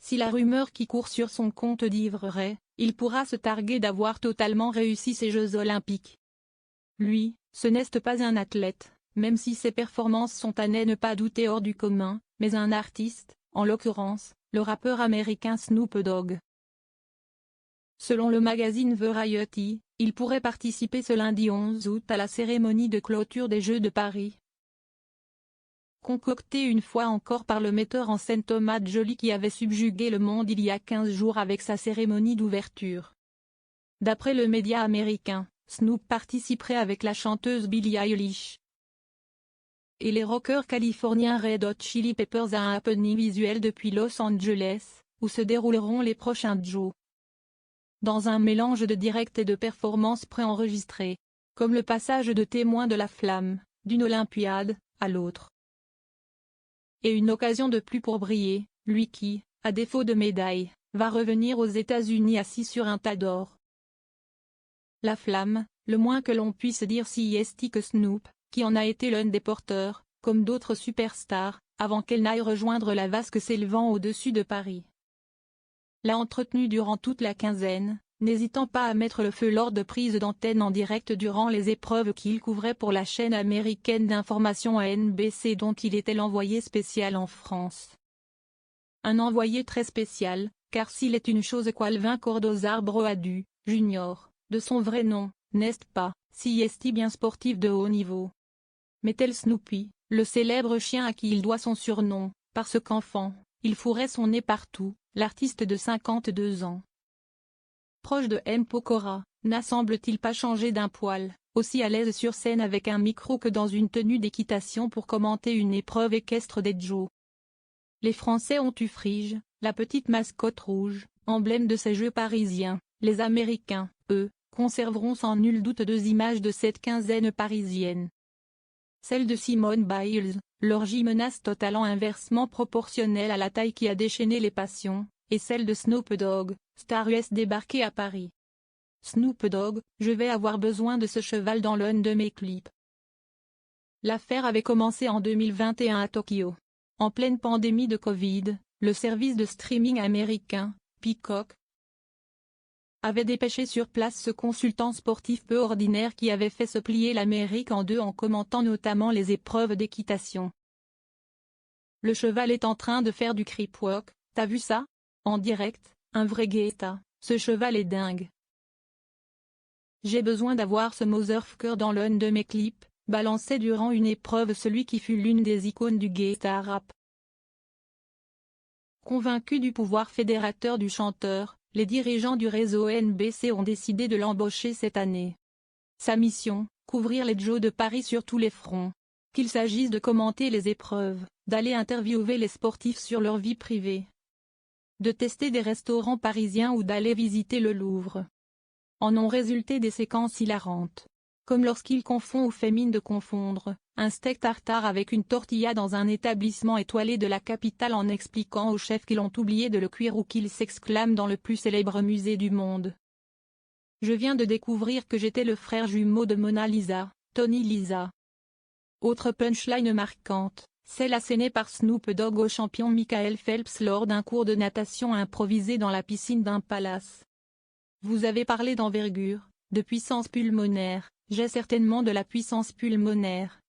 Si la rumeur qui court sur son compte dit vrai, il pourra se targuer d'avoir totalement réussi ces Jeux olympiques. Lui, ce n'est pas un athlète, même si ses performances sont à ne pas douter hors du commun, mais un artiste, en l'occurrence, le rappeur américain Snoop Dogg. Selon le magazine Variety, il pourrait participer ce lundi 11 août à la cérémonie de clôture des Jeux de Paris. Concocté une fois encore par le metteur en scène Thomas Joly qui avait subjugué le monde il y a 15 jours avec sa cérémonie d'ouverture. D'après le média américain, Snoop participerait avec la chanteuse Billie Eilish et les rockers californiens Red Hot Chili Peppers à un happening visuel depuis Los Angeles, où se dérouleront les prochains Jeux. Dans un mélange de direct et de performances préenregistrées, comme le passage de témoin de la flamme, d'une Olympiade, à l'autre. Et une occasion de plus pour briller, lui qui, à défaut de médaille, va revenir aux États-Unis assis sur un tas d'or. La flamme, le moins que l'on puisse dire si est que Snoop, qui en a été l'un des porteurs, comme d'autres superstars, avant qu'elle n'aille rejoindre la vasque s'élevant au-dessus de Paris. L'a entretenu durant toute la quinzaine, n'hésitant pas à mettre le feu lors de prises d'antenne en direct durant les épreuves qu'il couvrait pour la chaîne américaine d'information NBC dont il était l'envoyé spécial en France. Un envoyé très spécial, car s'il est une chose qu'Alvin Cordozar Broadu, Jr., de son vrai nom, n'est-ce pas, si est bien sportif de haut niveau. Mais tel Snoopy, le célèbre chien à qui il doit son surnom, parce qu'enfant, il fourrait son nez partout, l'artiste de 52 ans. Proche de M. Pokora, n'a semble-t-il pas changé d'un poil, aussi à l'aise sur scène avec un micro que dans une tenue d'équitation pour commenter une épreuve équestre des Jeux. Les Français ont eu Frige, la petite mascotte rouge, emblème de ces Jeux parisiens. Les Américains, eux, conserveront sans nul doute 2 images de cette quinzaine parisienne. Celle de Simone Biles, leur gymnaste au talent inversement proportionnel à la taille qui a déchaîné les passions, et celle de Snoop Dogg, star US débarqué à Paris. Snoop Dogg, je vais avoir besoin de ce cheval dans l'un de mes clips. L'affaire avait commencé en 2021 à Tokyo. En pleine pandémie de Covid, le service de streaming américain, Peacock, avait dépêché sur place ce consultant sportif peu ordinaire qui avait fait se plier l'Amérique en deux en commentant notamment les épreuves d'équitation. Le cheval est en train de faire du creep walk, t'as vu ça? En direct, un vrai guetta, ce cheval est dingue. J'ai besoin d'avoir ce motherfucker dans l'un de mes clips, balançait durant une épreuve celui qui fut l'une des icônes du guetta rap. Convaincus du pouvoir fédérateur du chanteur, les dirigeants du réseau NBC ont décidé de l'embaucher cette année. Sa mission, couvrir les Jeux de Paris sur tous les fronts. Qu'il s'agisse de commenter les épreuves, d'aller interviewer les sportifs sur leur vie privée, de tester des restaurants parisiens ou d'aller visiter le Louvre. En ont résulté des séquences hilarantes. Comme lorsqu'il confond ou fait mine de confondre un steak tartare avec une tortilla dans un établissement étoilé de la capitale en expliquant aux chefs qu'ils ont oublié de le cuire ou qu'il s'exclame dans le plus célèbre musée du monde. Je viens de découvrir que j'étais le frère jumeau de Mona Lisa, Tony Lisa. Autre punchline marquante, celle assénée par Snoop Dogg au champion Michael Phelps lors d'un cours de natation improvisé dans la piscine d'un palace. Vous avez parlé d'envergure, de puissance pulmonaire, j'ai certainement de la puissance pulmonaire.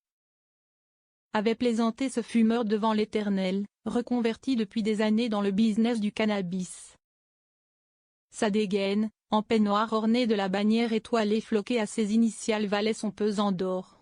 Avait plaisanté ce fumeur devant l'Éternel, reconverti depuis des années dans le business du cannabis. Sa dégaine, en peignoir orné de la bannière étoilée floquée à ses initiales valait son pesant d'or.